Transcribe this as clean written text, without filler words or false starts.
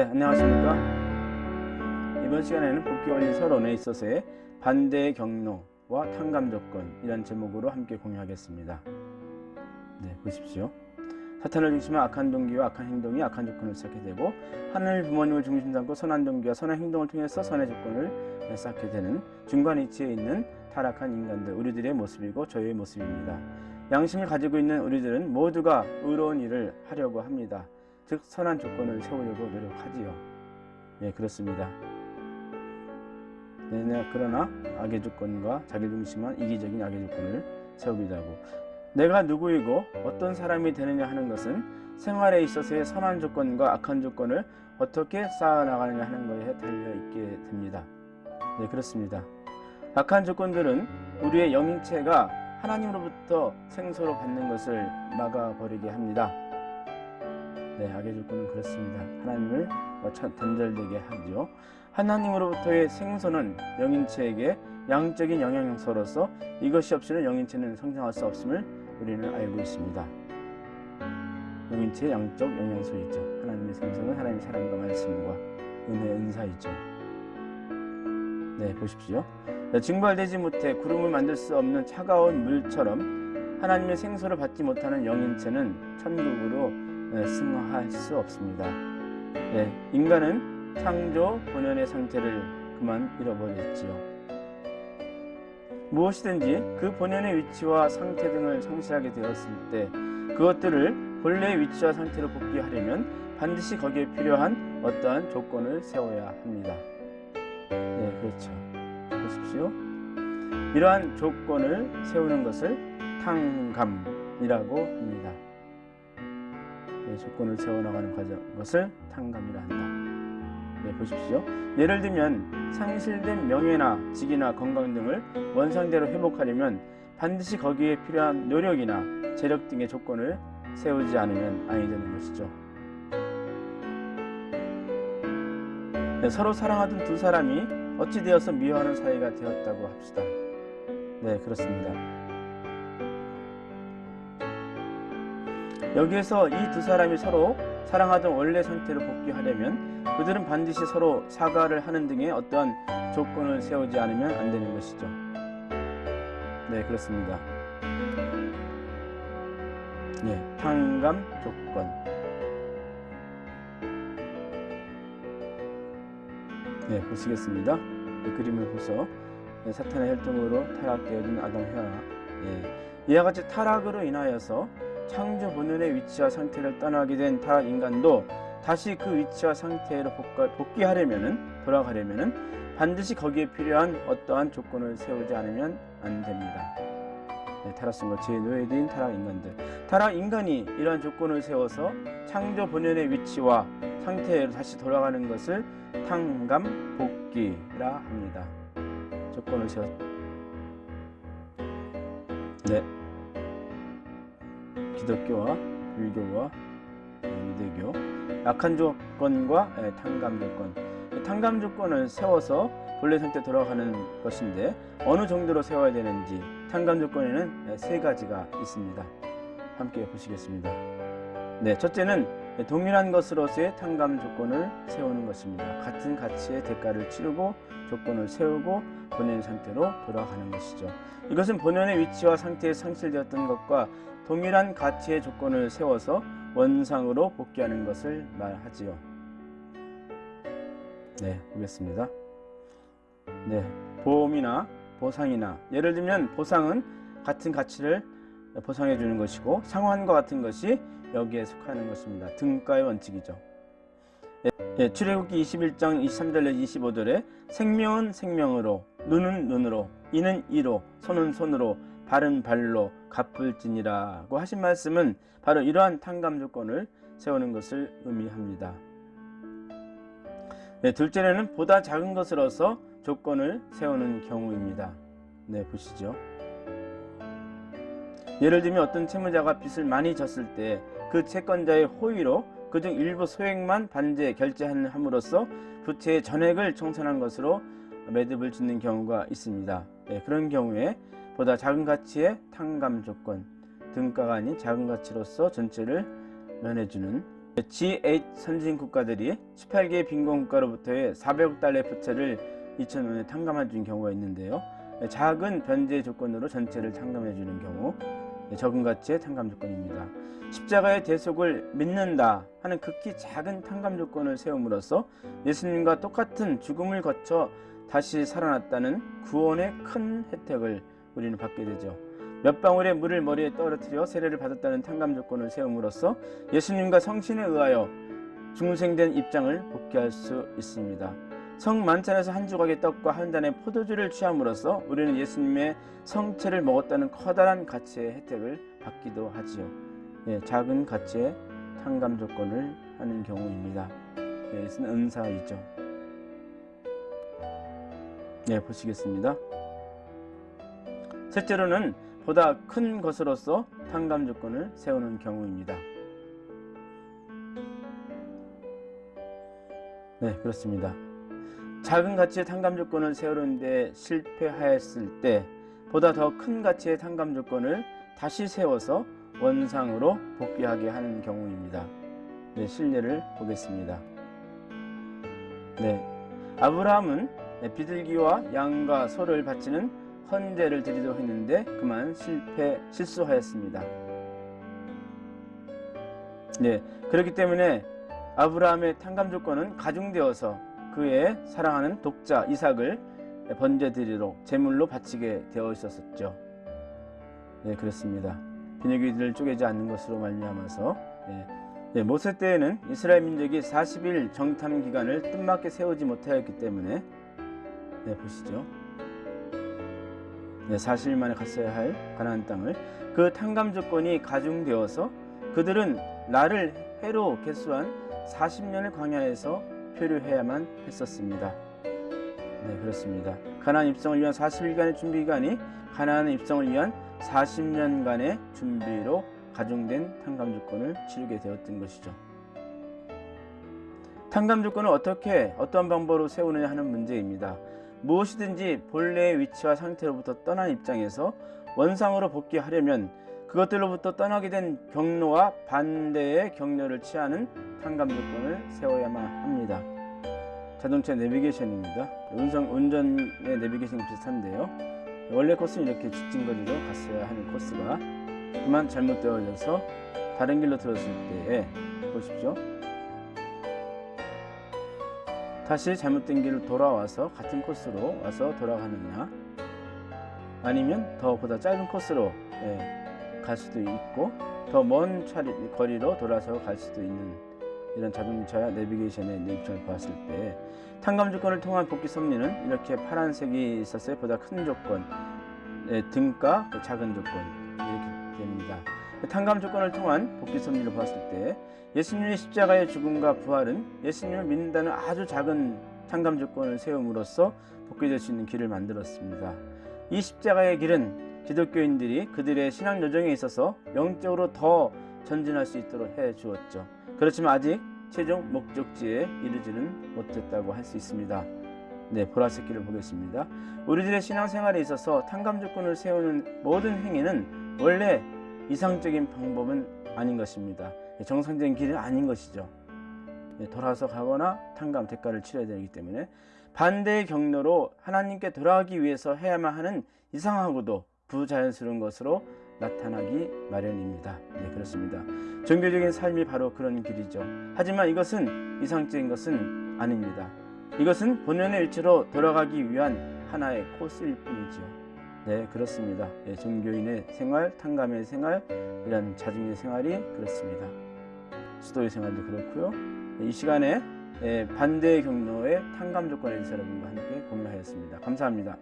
안녕하십니까. 이번 시간에는 복귀 원리 서론에 있어서의 반대의 경로와 탕감 조건이라는 제목으로 함께 공유하겠습니다. 보십시오. 사탄을 중심한 악한 동기와 악한 행동이 악한 조건을 쌓게 되고, 하늘 부모님을 중심 삼고 선한 동기와 선한 행동을 통해서 선의 조건을 쌓게 되는 중간 위치에 있는 타락한 인간들, 우리들의 모습이고 저희의 모습입니다. 양심을 가지고 있는 우리들은 모두가 의로운 일을 하려고 합니다. 즉 선한 조건을 세우려고 노력하지요. 그렇습니다. 그러나 악의 조건과 자기중심한 이기적인 악의 조건을 세우기도 하고, 내가 누구이고 어떤 사람이 되느냐 하는 것은 생활에 있어서의 선한 조건과 악한 조건을 어떻게 쌓아나가느냐 하는 것에 달려있게 됩니다. 그렇습니다. 악한 조건들은 우리의 영인체가 하나님으로부터 생소로 받는 것을 막아버리게 합니다. 악의 조건은 그렇습니다. 하나님을 단절되게 하죠. 하나님으로부터의 생소는 영인체에게 양적인 영향소로서 이것이 없이는 영인체는 성장할 수 없음을 우리는 알고 있습니다. 영인체의 양적 영향소이죠. 하나님의 생소는 하나님의 사랑과 말씀과 은혜의 은사이죠. 보십시오. 증발되지 못해 구름을 만들 수 없는 차가운 물처럼 하나님의 생소를 받지 못하는 영인체는 천국으로 승화할 수 없습니다. 인간은 창조 본연의 상태를 그만 잃어버렸지요. 무엇이든지 그 본연의 위치와 상태 등을 상실하게 되었을 때 그것들을 본래의 위치와 상태로 복귀하려면 반드시 거기에 필요한 어떠한 조건을 세워야 합니다. 그렇죠. 보십시오. 이러한 조건을 세우는 것을 탕감이라고 합니다. 조건을 세워나가는 것을 탕감이라 한다. 보십시오. 예를 들면 상실된 명예나 직이나 건강 등을 원상대로 회복하려면 반드시 거기에 필요한 노력이나 재력 등의 조건을 세우지 않으면 아니 되는 것이죠. 서로 사랑하던 두 사람이 어찌 되어서 미워하는 사이가 되었다고 합시다. 그렇습니다. 여기에서 이 두 사람이 서로 사랑하던 원래 상태로 복귀하려면 그들은 반드시 서로 사과를 하는 등의 어떠한 조건을 세우지 않으면 안 되는 것이죠. 그렇습니다. 탕감 조건. 보시겠습니다. 그림을 보소. 사탄의 혈통으로 타락되어진 아담 헤아. 이와 같이 타락으로 인하여서 창조 본연의 위치와 상태를 떠나게 된 타락 인간도 다시 그 위치와 상태로 돌아가려면은 반드시 거기에 필요한 어떠한 조건을 세우지 않으면 안 됩니다. 타락성과 죄의 노예된 타락 인간들. 타락 인간이 이러한 조건을 세워서 창조 본연의 위치와 상태로 다시 돌아가는 것을 탕감 복귀라 합니다. 조건을 세워. 기독교와 불교와 유대교, 악한 조건과 탕감 조건. 탕감 조건을 세워서 본래 상태 돌아가는 것인데 어느 정도로 세워야 되는지 탕감 조건에는 세 가지가 있습니다. 함께 보시겠습니다. 첫째는 동일한 것으로서의 탕감 조건을 세우는 것입니다. 같은 가치의 대가를 치르고 조건을 세우고 본연의 상태로 돌아가는 것이죠. 이것은 본연의 위치와 상태에 상실되었던 것과 동일한 가치의 조건을 세워서 원상으로 복귀하는 것을 말하지요. 보겠습니다. 보험이나 보상이나, 예를 들면 보상은 같은 가치를 보상해 주는 것이고 상환과 같은 것이 여기에 속하는 것입니다. 등가의 원칙이죠. 출애굽기 21장 23절 25절에 생명은 생명으로, 눈은 눈으로, 이는 이로, 손은 손으로, 발은 발로 갚을지니라고 하신 말씀은 바로 이러한 탕감 조건을 세우는 것을 의미합니다. 둘째는 보다 작은 것으로서 조건을 세우는 경우입니다. 보시죠. 예를 들면 어떤 채무자가 빚을 많이 졌을 때 그 채권자의 호의로 그중 일부 소액만 반제 결제함으로써 부채의 전액을 청산한 것으로 매듭을 짓는 경우가 있습니다. 그런 경우에 보다 작은 가치의 탕감 조건, 등가가 아닌 작은 가치로서 전체를 면해주는 G8 선진 국가들이 18개 빈곤 국가로부터의 400억 달러의 부채를 2005년에 탕감해 준 경우가 있는데요. 작은 변제 조건으로 전체를 탕감해 주는 경우, 적은 가치의 탕감 조건입니다. 십자가의 대속을 믿는다 하는 극히 작은 탕감 조건을 세움으로써 예수님과 똑같은 죽음을 거쳐 다시 살아났다는 구원의 큰 혜택을 우리는 받게 되죠. 몇 방울의 물을 머리에 떨어뜨려 세례를 받았다는 탕감 조건을 세움으로써 예수님과 성신에 의하여 중생된 입장을 복귀할 수 있습니다. 성 만찬에서 한 조각의 떡과 한 잔의 포도주를 취함으로써 우리는 예수님의 성체를 먹었다는 커다란 가치의 혜택을 받기도 하지요. 작은 가치의 탕감 조건을 하는 경우입니다. 이것은 은사이죠. 보시겠습니다. 셋째로는 보다 큰 것으로서 탕감 조건을 세우는 경우입니다. 그렇습니다. 작은 가치의 탕감 조건을 세우는데 실패하였을 때 보다 더 큰 가치의 탕감 조건을 다시 세워서 원상으로 복귀하게 하는 경우입니다. 실례를 보겠습니다. 아브라함은 비둘기와 양과 소를 바치는 헌제를 드리려 했는데 그만 실수하였습니다. 그렇기 때문에 아브라함의 탕감 조건은 가중되어서 그의 사랑하는 독자 이삭을 번제 드리러 제물로 바치게 되어 있었죠. 그렇습니다. 비둘기들을 쪼개지 않는 것으로 말미암아서 모세 때에는 이스라엘 민족이 40일 정탐 기간을 뜻맞게 세우지 못하였기 때문에 보시죠. 40일 만에 갔어야 할 가나안 땅을 그 탕감 조건이 가중되어서 그들은 나를 해로 계수한 40년을 광야에서 표류해야만 했었습니다. 그렇습니다. 가나안 입성을 위한 40일간의 준비 기간이 가나안 입성을 위한 40년간의 준비로 가중된 탕감 조건을 치르게 되었던 것이죠. 탕감 조건을 어떠한 방법으로 세우느냐 하는 문제입니다. 무엇이든지 본래의 위치와 상태로부터 떠난 입장에서 원상으로 복귀하려면 그것들로부터 떠나게 된 경로와 반대의 경로를 취하는 탕감 조건을 세워야만 합니다. 자동차 내비게이션입니다. 운전의 내비게이션이 비슷한데요. 원래 코스는 이렇게 직진거리로 갔어야 하는 코스가 그만 잘못되어져서 다른 길로 들었을 때에 보십시오. 다시 잘못된 길로 돌아와서 같은 코스로 와서 돌아가느냐, 아니면 보다 짧은 코스로 갈 수도 있고 더 먼 거리로 돌아서 갈 수도 있는 이런 자동차 내비게이션의 입장을 보았을 때 탕감 조건을 통한 복귀 섭리는 이렇게 파란색이 있었어요. 보다 큰 조건, 등가 작은 조건 이렇게 됩니다. 탕감 조건을 통한 복귀 섭리를 보았을 때 예수님의 십자가의 죽음과 부활은 예수님을 믿는다는 아주 작은 탕감 조건을 세움으로써 복귀될 수 있는 길을 만들었습니다. 이 십자가의 길은 기독교인들이 그들의 신앙 여정에 있어서 영적으로 더 전진할 수 있도록 해 주었죠. 그렇지만 아직 최종 목적지에 이르지는 못했다고 할 수 있습니다. 보라색 길을 보겠습니다. 우리들의 신앙생활에 있어서 탕감 조건을 세우는 모든 행위는 원래 이상적인 방법은 아닌 것입니다. 정상적인 길은 아닌 것이죠. 돌아서 가거나 탕감 대가를 치러야 되기 때문에 반대의 경로로 하나님께 돌아가기 위해서 해야만 하는 이상하고도 부자연스러운 것으로 나타나기 마련입니다. 그렇습니다. 종교적인 삶이 바로 그런 길이죠. 하지만 이것은 이상적인 것은 아닙니다. 이것은 본연의 위치로 돌아가기 위한 하나의 코스일 뿐이죠. 그렇습니다. 종교인의 생활, 탕감의 생활, 이런 자중의 생활이 그렇습니다. 수도의 생활도 그렇고요. 이 시간에 반대의 경로의 탕감 조건에 대해서 여러분과 함께 공유하였습니다. 감사합니다.